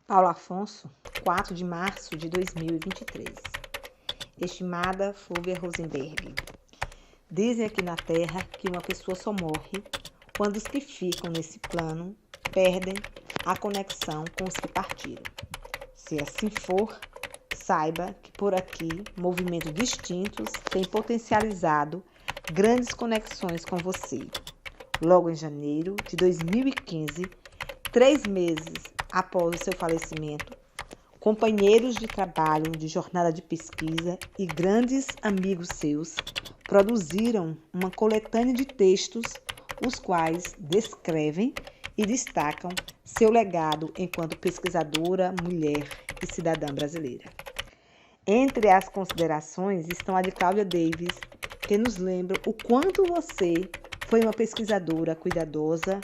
Paulo Afonso, 4 de março de 2023. Estimada Flúvia Rosenberg, dizem aqui na Terra que uma pessoa só morre quando os que ficam nesse plano perdem a conexão com os que partiram. Se assim for, saiba que por aqui movimentos distintos têm potencializado grandes conexões com você. Logo em janeiro de 2015, 3 meses após o seu falecimento, companheiros de trabalho, de jornada de pesquisa e grandes amigos seus produziram uma coletânea de textos, os quais descrevem e destacam seu legado enquanto pesquisadora, mulher e cidadã brasileira. Entre as considerações estão a de Cláudia Davis, que nos lembra o quanto você foi uma pesquisadora cuidadosa,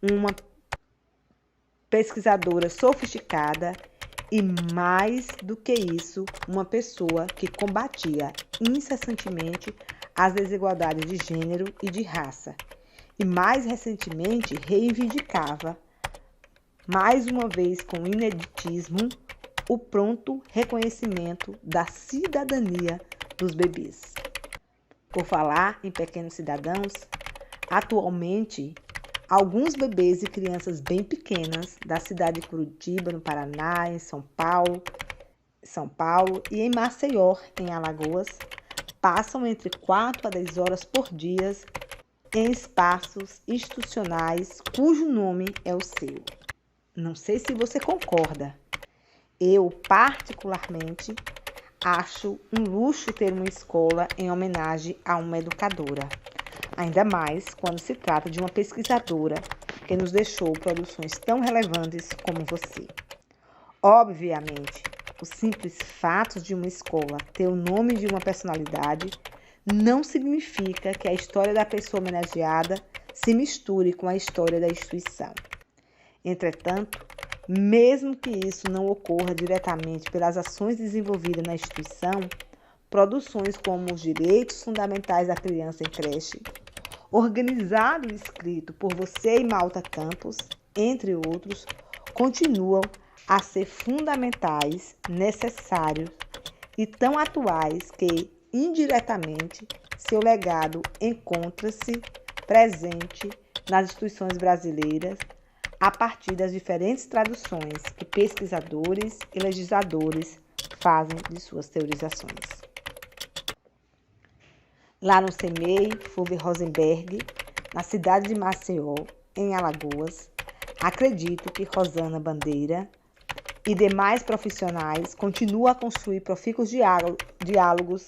uma pesquisadora sofisticada e, mais do que isso, uma pessoa que combatia incessantemente as desigualdades de gênero e de raça. E mais recentemente reivindicava, mais uma vez com ineditismo, o pronto reconhecimento da cidadania dos bebês. Por falar em pequenos cidadãos, atualmente, alguns bebês e crianças bem pequenas da cidade de Curitiba, no Paraná, em São Paulo e em Maceió, em Alagoas, passam entre 4 a 10 horas por dia em espaços institucionais cujo nome é o seu. Não sei se você concorda. Eu, particularmente, acho um luxo ter uma escola em homenagem a uma educadora. Ainda mais quando se trata de uma pesquisadora que nos deixou produções tão relevantes como você. Obviamente, o simples fato de uma escola ter o nome de uma personalidade não significa que a história da pessoa homenageada se misture com a história da instituição. Entretanto, mesmo que isso não ocorra diretamente pelas ações desenvolvidas na instituição, produções como os Direitos Fundamentais da Criança em Creche, organizado e escrito por você e Malta Campos, entre outros, continuam a ser fundamentais, necessários e tão atuais que, indiretamente, seu legado encontra-se presente nas instituições brasileiras a partir das diferentes traduções que pesquisadores e legisladores fazem de suas teorizações. Lá no CEMEI, Flúvia Rosenberg, na cidade de Maceió, em Alagoas, acredito que Rosana Bandeira e demais profissionais continuam a construir profícuos diálogos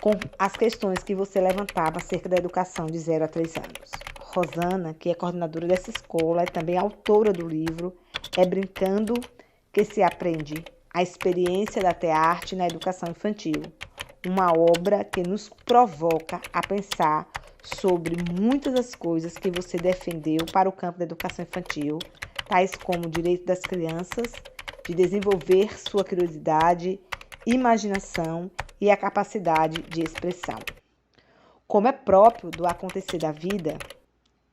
com as questões que você levantava acerca da educação de 0 a 3 anos. Rosana, que é coordenadora dessa escola, é também autora do livro É Brincando que se Aprende, a experiência da arte na educação infantil, uma obra que nos provoca a pensar sobre muitas das coisas que você defendeu para o campo da educação infantil, tais como o direito das crianças de desenvolver sua curiosidade, imaginação e a capacidade de expressão. Como é próprio do acontecer da vida,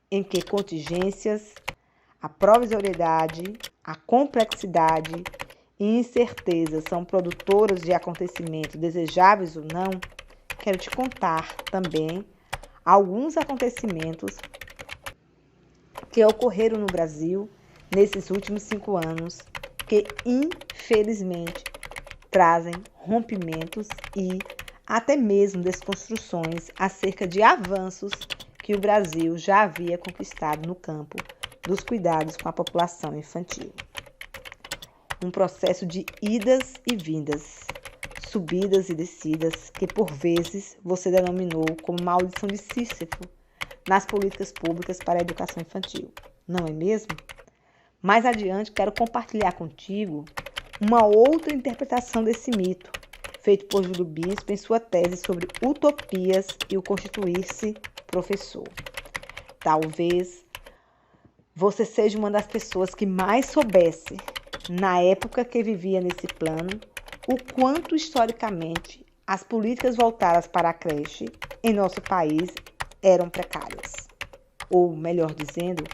em que contingências, a provisoriedade, a complexidade e incertezas são produtoras de acontecimentos desejáveis ou não, quero te contar também alguns acontecimentos que ocorreram no Brasil nesses últimos 5 anos, que infelizmente trazem rompimentos e até mesmo desconstruções acerca de avanços que o Brasil já havia conquistado no campo dos cuidados com a população infantil. Um processo de idas e vindas, subidas e descidas, que por vezes você denominou como maldição de Sísifo nas políticas públicas para a educação infantil, não é mesmo? Mais adiante, quero compartilhar contigo uma outra interpretação desse mito, feito por Júlio Bispo em sua tese sobre utopias e o constituir-se professor. Talvez você seja uma das pessoas que mais soubesse, na época que vivia nesse plano, o quanto historicamente as políticas voltadas para a creche em nosso país eram precárias. Ou, melhor dizendo,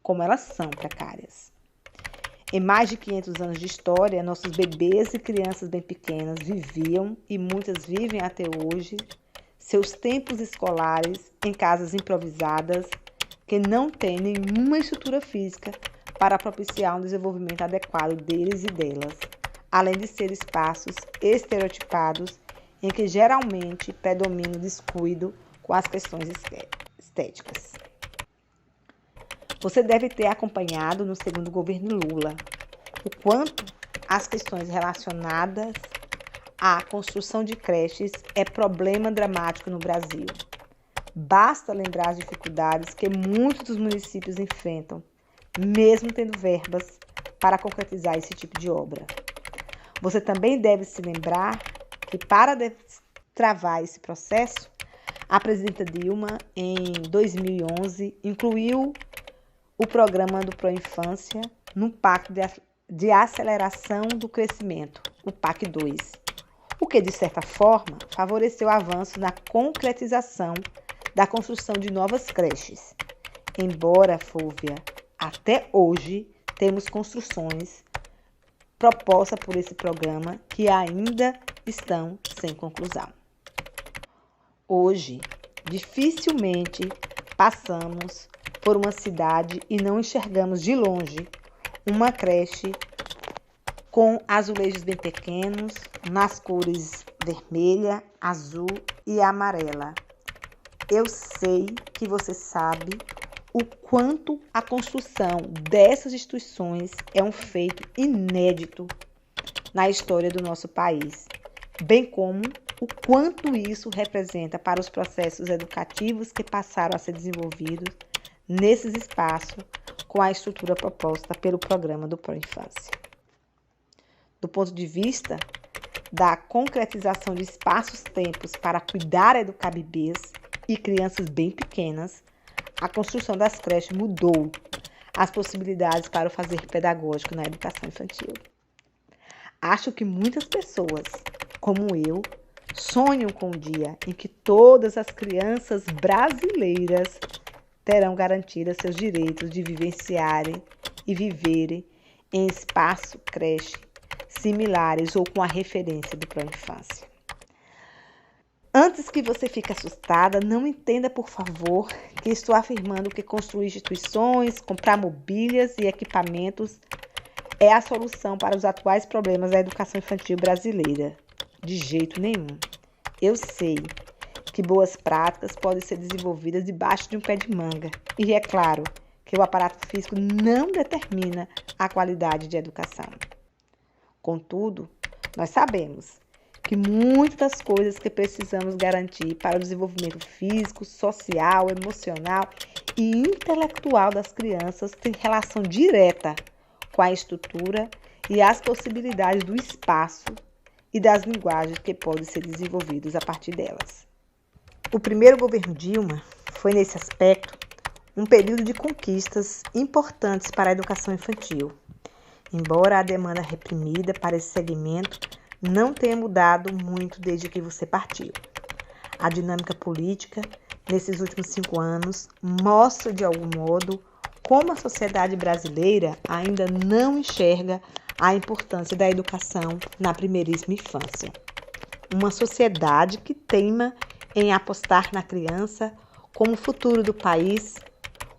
como elas são precárias. Em mais de 500 anos de história, nossos bebês e crianças bem pequenas viviam, e muitas vivem até hoje, seus tempos escolares em casas improvisadas que não têm nenhuma estrutura física para propiciar um desenvolvimento adequado deles e delas, além de ser espaços estereotipados em que geralmente predomina o descuido com as questões estéticas. Você deve ter acompanhado no segundo governo Lula o quanto as questões relacionadas à construção de creches é problema dramático no Brasil. Basta lembrar as dificuldades que muitos dos municípios enfrentam, mesmo tendo verbas para concretizar esse tipo de obra. Você também deve se lembrar que, para destravar esse processo, a presidenta Dilma, em 2011, incluiu o programa do Proinfância no Pacto de Aceleração do Crescimento, o PAC 2, o que, de certa forma, favoreceu o avanço na concretização da construção de novas creches. Embora, Fúvia, até hoje temos construções propostas por esse programa que ainda estão sem conclusão. Hoje, dificilmente passamos por uma cidade e não enxergamos de longe uma creche com azulejos bem pequenos, nas cores vermelha, azul e amarela. Eu sei que você sabe o quanto a construção dessas instituições é um feito inédito na história do nosso país, bem como o quanto isso representa para os processos educativos que passaram a ser desenvolvidos nesses espaços com a estrutura proposta pelo programa do Proinfância. Do ponto de vista da concretização de espaços-tempos para cuidar e educar bebês e crianças bem pequenas, a construção das creches mudou as possibilidades para o fazer pedagógico na educação infantil. Acho que muitas pessoas, como eu, sonham com o dia em que todas as crianças brasileiras terão garantidas seus direitos de vivenciarem e viverem em espaço creche similares ou com a referência do Proinfância. Antes que você fique assustada, não entenda, por favor, que estou afirmando que construir instituições, comprar mobílias e equipamentos é a solução para os atuais problemas da educação infantil brasileira. De jeito nenhum. Eu sei que boas práticas podem ser desenvolvidas debaixo de um pé de manga. E é claro que o aparato físico não determina a qualidade de educação. Contudo, nós sabemos que muitas das coisas que precisamos garantir para o desenvolvimento físico, social, emocional e intelectual das crianças têm relação direta com a estrutura e as possibilidades do espaço e das linguagens que podem ser desenvolvidas a partir delas. O primeiro governo Dilma foi, nesse aspecto, um período de conquistas importantes para a educação infantil, embora a demanda reprimida para esse segmento não tenha mudado muito desde que você partiu. A dinâmica política, nesses últimos 5 anos, mostra, de algum modo, como a sociedade brasileira ainda não enxerga a importância da educação na primeiríssima infância. Uma sociedade que teima em apostar na criança como futuro do país,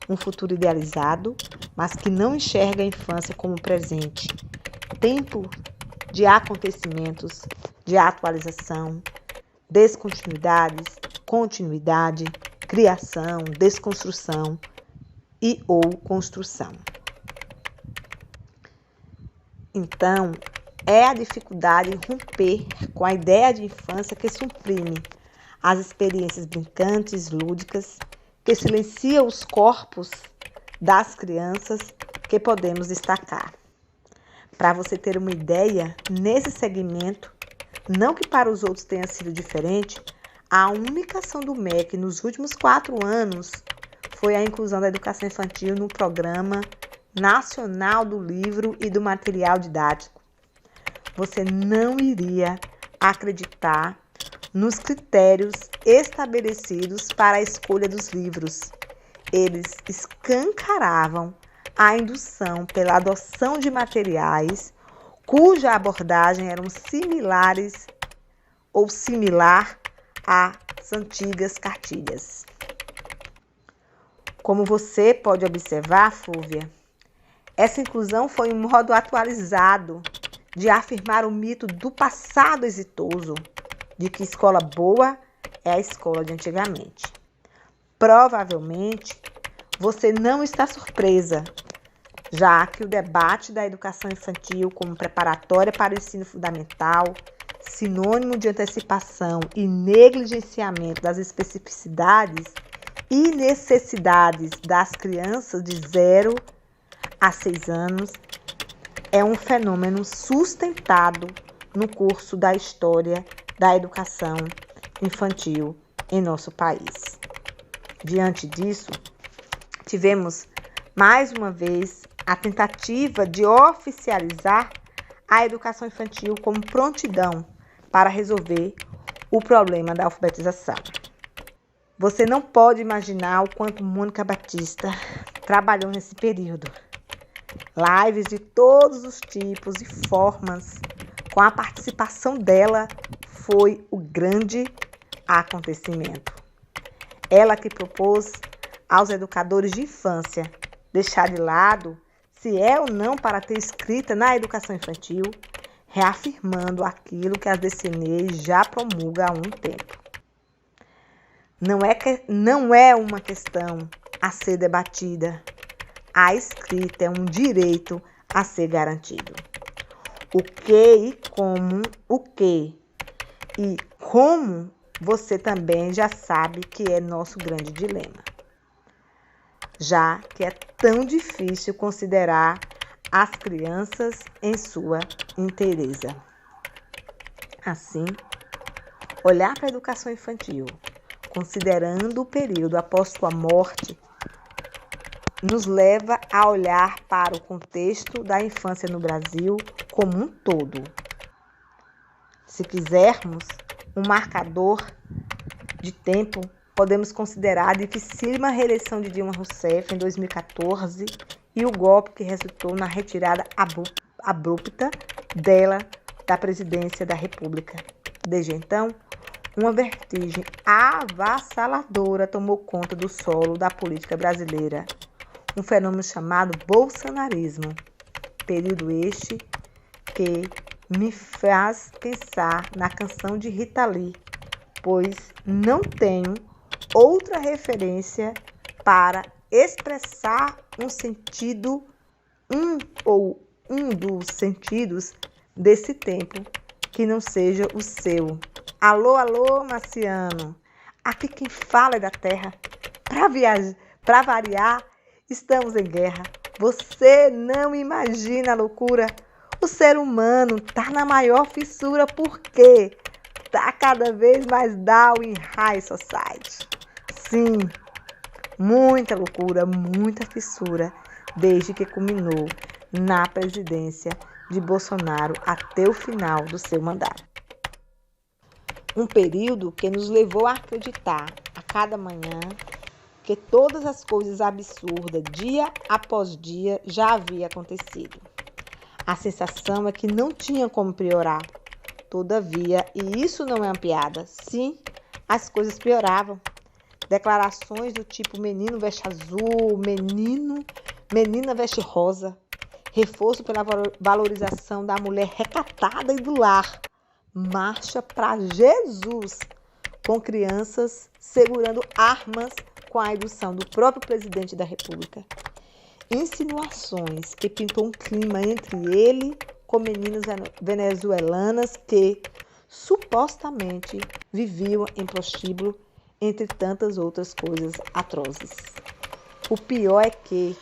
um futuro idealizado, mas que não enxerga a infância como presente, tempo de acontecimentos, de atualização, descontinuidades, continuidade, criação, desconstrução e ou construção. Então, é a dificuldade em romper com a ideia de infância que suprime as experiências brincantes, lúdicas, que silenciam os corpos das crianças que podemos destacar. Para você ter uma ideia, nesse segmento, não que para os outros tenha sido diferente, a única ação do MEC nos últimos 4 anos foi a inclusão da educação infantil no Programa Nacional do Livro e do Material Didático. Você não iria acreditar nos critérios estabelecidos para a escolha dos livros. Eles escancaravam a indução pela adoção de materiais cuja abordagem eram similares ou similar às antigas cartilhas. Como você pode observar, Fúvia, essa inclusão foi um modo atualizado de afirmar o mito do passado exitoso, de que escola boa é a escola de antigamente. Provavelmente, você não está surpresa, já que o debate da educação infantil como preparatória para o ensino fundamental, sinônimo de antecipação e negligenciamento das especificidades e necessidades das crianças de 0 a 6 anos, é um fenômeno sustentado no curso da história da educação infantil em nosso país. Diante disso, tivemos mais uma vez a tentativa de oficializar a educação infantil como prontidão para resolver o problema da alfabetização. Você não pode imaginar o quanto Mônica Batista trabalhou nesse período. Lives de todos os tipos e formas, com a participação dela, foi o grande acontecimento. Ela que propôs aos educadores de infância deixar de lado se é ou não para ter escrita na educação infantil, reafirmando aquilo que as DCNEs já promulgam há um tempo. Não é uma questão a ser debatida. A escrita é um direito a ser garantido. O que e como você também já sabe que é nosso grande dilema, já que é tão difícil considerar as crianças em sua inteireza. Assim, olhar para a educação infantil, considerando o período após sua morte, nos leva a olhar para o contexto da infância no Brasil como um todo. Se quisermos um marcador de tempo, podemos considerar a dificílima reeleição de Dilma Rousseff em 2014 e o golpe que resultou na retirada abrupta dela da presidência da República. Desde então, uma vertigem avassaladora tomou conta do solo da política brasileira, um fenômeno chamado bolsonarismo, período este que me faz pensar na canção de Rita Lee, pois não tenho outra referência para expressar um dos sentidos desse tempo que não seja o seu. Alô, alô, Marciano, aqui quem fala é da terra. Para variar, estamos em guerra. Você não imagina a loucura. O ser humano está na maior fissura porque está cada vez mais down in high society. Sim, muita loucura, muita fissura, desde que culminou na presidência de Bolsonaro até o final do seu mandato. Um período que nos levou a acreditar a cada manhã que todas as coisas absurdas, dia após dia, já havia acontecido. A sensação é que não tinha como piorar. Todavia, e isso não é uma piada, sim, as coisas pioravam. Declarações do tipo menino veste azul, menina veste rosa, reforço pela valorização da mulher recatada e do lar, marcha para Jesus, com crianças segurando armas com a indução do próprio presidente da República. Insinuações que pintou um clima entre ele com meninas venezuelanas que supostamente viviam em prostíbulo, entre tantas outras coisas atrozes. O pior é que,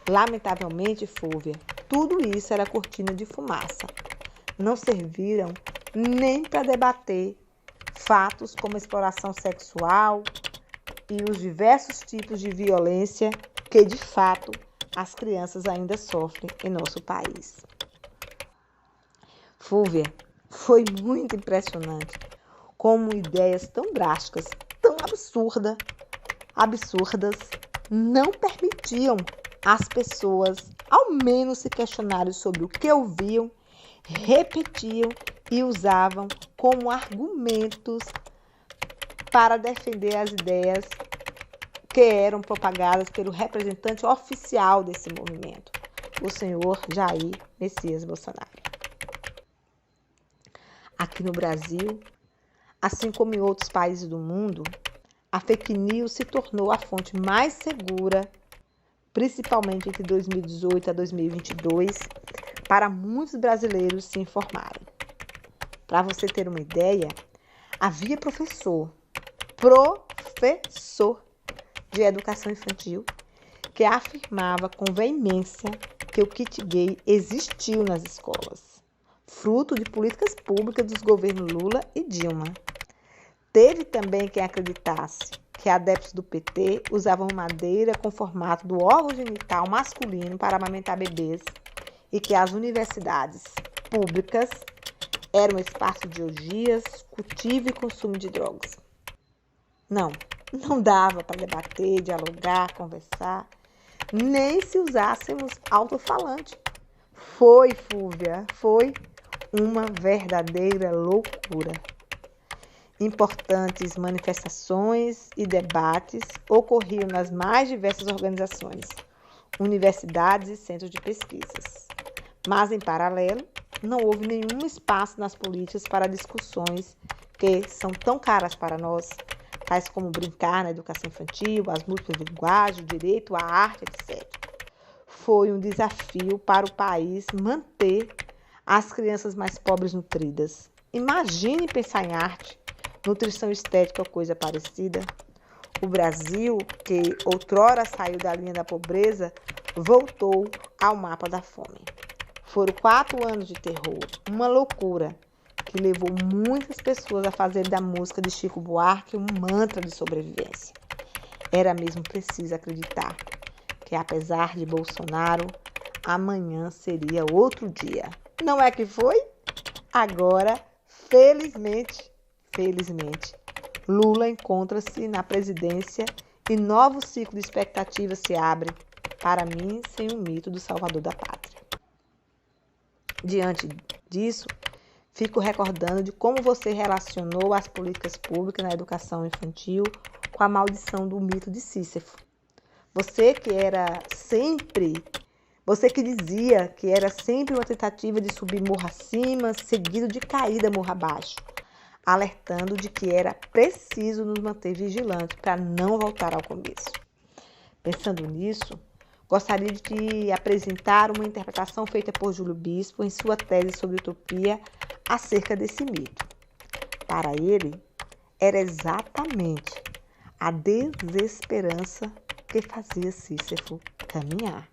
lamentavelmente, Fúvia, tudo isso era cortina de fumaça. Não serviram nem para debater fatos como exploração sexual e os diversos tipos de violência que, de fato, as crianças ainda sofrem em nosso país. Fúvia, foi muito impressionante como ideias tão drásticas, tão absurdas, não permitiam as pessoas ao menos se questionarem sobre o que ouviam, repetiam e usavam como argumentos para defender as ideias que eram propagadas pelo representante oficial desse movimento, o senhor Jair Messias Bolsonaro. Aqui no Brasil, assim como em outros países do mundo, a fake news se tornou a fonte mais segura, principalmente entre 2018 a 2022, para muitos brasileiros se informarem. Para você ter uma ideia, havia professor de educação infantil que afirmava com veemência que o kit gay existiu nas escolas, fruto de políticas públicas dos governos Lula e Dilma. Teve também quem acreditasse que adeptos do PT usavam madeira com formato do órgão genital masculino para amamentar bebês e que as universidades públicas eram espaço de orgias, cultivo e consumo de drogas. Não dava para debater, dialogar, conversar, nem se usássemos alto-falante. Foi, Fúvia, foi uma verdadeira loucura. Importantes manifestações e debates ocorriam nas mais diversas organizações, universidades e centros de pesquisas. Mas, em paralelo, não houve nenhum espaço nas políticas para discussões que são tão caras para nós, tais como brincar na educação infantil, as múltiplas linguagens, o direito à arte, etc. Foi um desafio para o país manter as crianças mais pobres nutridas. Imagine pensar em arte, nutrição estética ou coisa parecida. O Brasil, que outrora saiu da linha da pobreza, voltou ao mapa da fome. Foram 4 anos de terror, uma loucura, que levou muitas pessoas a fazer da música de Chico Buarque um mantra de sobrevivência. Era mesmo preciso acreditar que, apesar de Bolsonaro, amanhã seria outro dia. Não é que foi? Agora, felizmente, Lula encontra-se na presidência e novo ciclo de expectativas se abre, para mim, sem o mito do salvador da pátria. Diante disso, fico recordando de como você relacionou as políticas públicas na educação infantil com a maldição do mito de Sísifo. Você que dizia que era sempre uma tentativa de subir morro acima, seguido de caída morro abaixo, alertando de que era preciso nos manter vigilantes para não voltar ao começo. Pensando nisso, gostaria de te apresentar uma interpretação feita por Júlio Bispo em sua tese sobre utopia acerca desse mito. Para ele, era exatamente a desesperança que fazia Sísifo caminhar.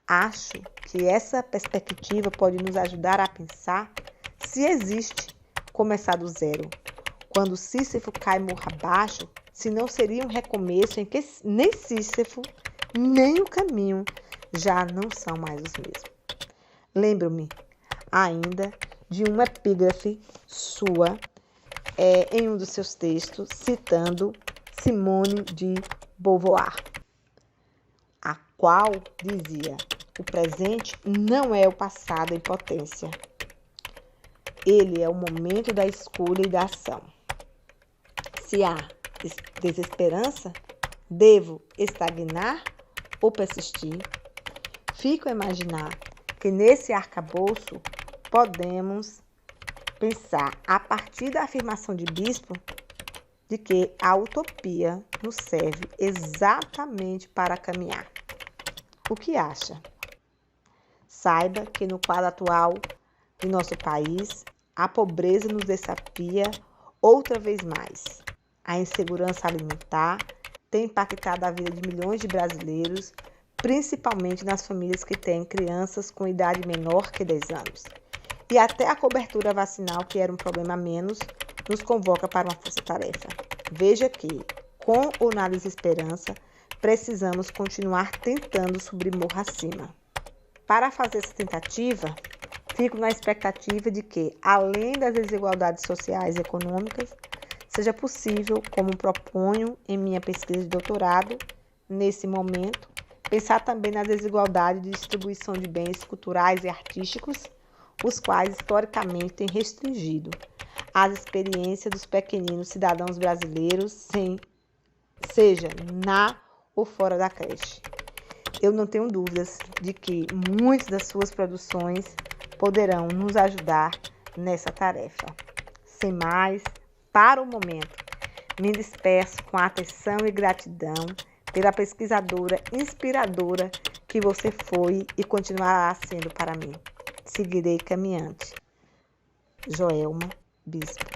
Acho que essa perspectiva pode nos ajudar a pensar se existe começar do zero. Quando Sísifo cai morro abaixo, se não seria um recomeço em que nem Sísifo nem o caminho já não são mais os mesmos. Lembro-me ainda de uma epígrafe sua em um dos seus textos, citando Simone de Beauvoir, a qual dizia: o presente não é o passado em potência. Ele é o momento da escolha e da ação. Se há desesperança, devo estagnar ou persistir? Fico a imaginar que nesse arcabouço podemos pensar, a partir da afirmação de Bispo, de que a utopia nos serve exatamente para caminhar. O que acha? Saiba que no quadro atual de nosso país, a pobreza nos desafia outra vez mais. A insegurança alimentar tem impactado a vida de milhões de brasileiros, principalmente nas famílias que têm crianças com idade menor que 10 anos. E até a cobertura vacinal, que era um problema a menos, nos convoca para uma força-tarefa. Veja que, com ou na desesperança, precisamos continuar tentando subir morro acima. Para fazer essa tentativa, fico na expectativa de que, além das desigualdades sociais e econômicas, seja possível, como proponho em minha pesquisa de doutorado, nesse momento, Pensar também na desigualdade de distribuição de bens culturais e artísticos, os quais historicamente têm restringido as experiências dos pequeninos cidadãos brasileiros, seja na ou fora da creche. Eu não tenho dúvidas de que muitas das suas produções poderão nos ajudar nessa tarefa. Sem mais, para o momento, me despeço com atenção e gratidão pela pesquisadora inspiradora que você foi e continuará sendo para mim. Seguirei caminhante. Joelma Bispo.